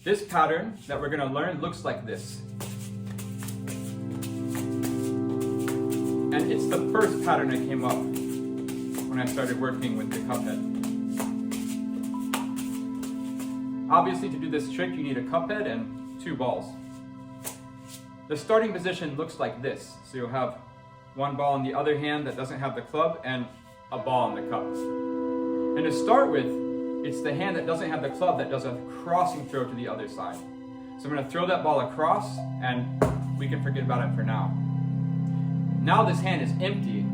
This pattern that we're going to learn looks like this. And it's the first pattern that came up when I started working with the Cuphead. Obviously, to do this trick, you need a Cuphead and 2 balls. The starting position looks like this. So you'll have one ball in the other hand that doesn't have the club and a ball in the cup. And to start with, it's the hand that doesn't have the club that does a crossing throw to the other side. So I'm going to throw that ball across and we can forget about it for now. Now this hand is empty,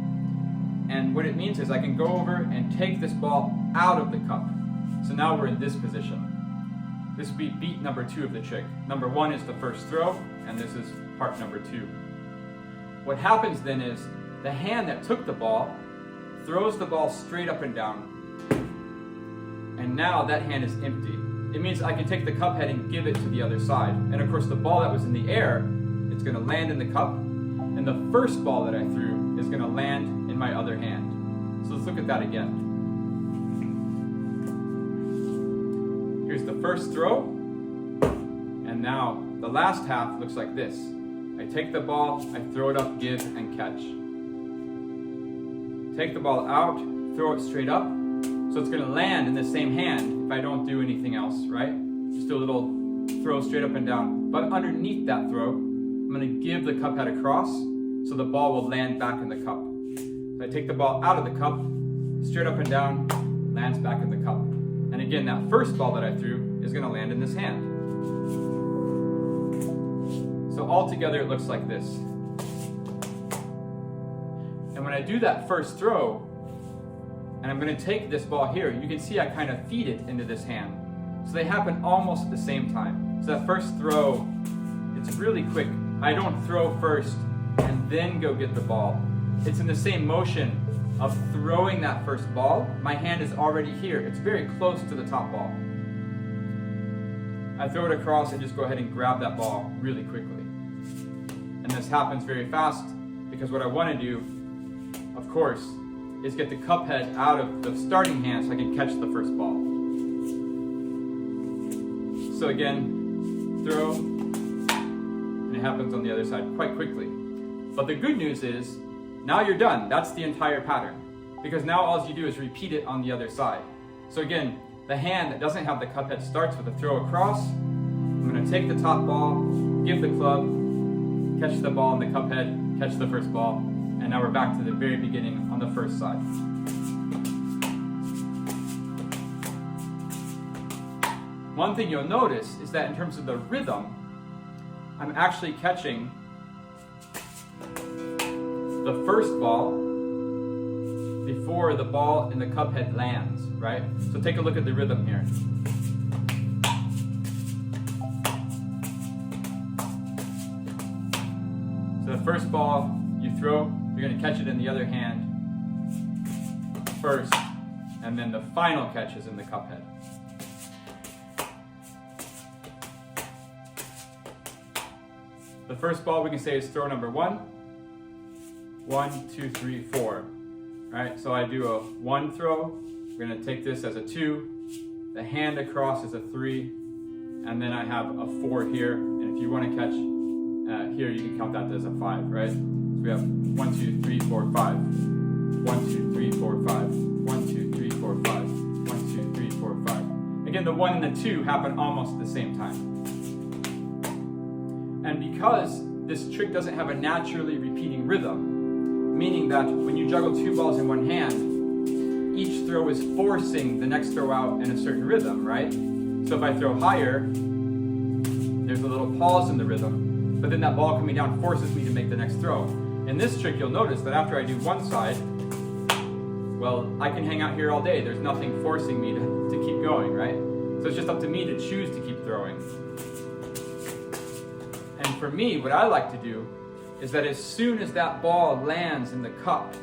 and what it means is I can go over and take this ball out of the cup. So now we're in this position. This would be beat number 2 of the trick. Number 1 is the first throw, and this is part number 2. What happens then is the hand that took the ball throws the ball straight up and down. And now that hand is empty. It means I can take the cup head and give it to the other side. And of course the ball that was in the air, it's going to land in the cup. And the first ball that I threw is going to land in my other hand. So let's look at that again. Here's the first throw. And now the last half looks like this. I take the ball, I throw it up, give, and catch. Take the ball out, throw it straight up. So it's going to land in the same hand if I don't do anything else, right? Just do a little throw straight up and down. But underneath that throw, I'm going to give the cup head across so the ball will land back in the cup. So I take the ball out of the cup, straight up and down, lands back in the cup. And again, that first ball that I threw is going to land in this hand. So altogether it looks like this. And when I do that first throw, and I'm going to take this ball here, you can see I kind of feed it into this hand. So they happen almost at the same time. So that first throw, it's really quick. I don't throw first and then go get the ball. It's in the same motion of throwing that first ball. My hand is already here. It's very close to the top ball. I throw it across and just go ahead and grab that ball really quickly. And this happens very fast because what I want to do, of course, is get the cup head out of the starting hand so I can catch the first ball. So again, throw, and it happens on the other side quite quickly. But the good news is, now you're done. That's the entire pattern. Because now all you do is repeat it on the other side. So again, the hand that doesn't have the cup head starts with a throw across. I'm going to take the top ball, give the club, catch the ball in the cup head, catch the first ball, and now we're back to the very beginning on the first side. One thing you'll notice is that in terms of the rhythm, I'm actually catching the first ball before the ball in the cup head lands, right? So take a look at the rhythm here. So the first ball you throw, you're going to catch it in the other hand first, and then the final catch is in the cup head. The first ball we can say is throw number 1. 1, 2, 3, 4. Right? So I do a 1 throw. We're going to take this as a 2. The hand across is a 3. And then I have a 4 here. And if you want to catch here, you can count that as a 5, right? So we have 1, 2, 3, 4, 5. 1, 2, 3, 4, 5. 1, 2, 3, 4, 5. 1, 2, 3, 4, 5. Again, the 1 and the 2 happen almost at the same time. And because this trick doesn't have a naturally repeating rhythm, meaning that when you juggle 2 balls in one hand, each throw is forcing the next throw out in a certain rhythm, right? So if I throw higher, there's a little pause in the rhythm, but then that ball coming down forces me to make the next throw. In this trick, you'll notice that after I do one side, well, I can hang out here all day. There's nothing forcing me to keep going, right? So it's just up to me to choose to keep throwing. And for me, what I like to do is that as soon as that ball lands in the cup,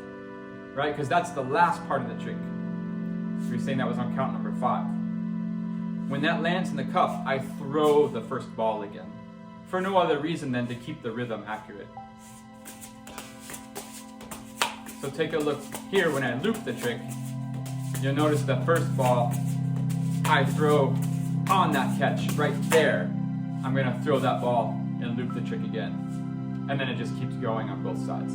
right, because that's the last part of the trick. We were saying that was on count number 5. When that lands in the cup, I throw the first ball again, for no other reason than to keep the rhythm accurate. So take a look here when I loop the trick. You'll notice the first ball, I throw on that catch right there, I'm going to throw that ball and loop the trick again. And then it just keeps going on both sides.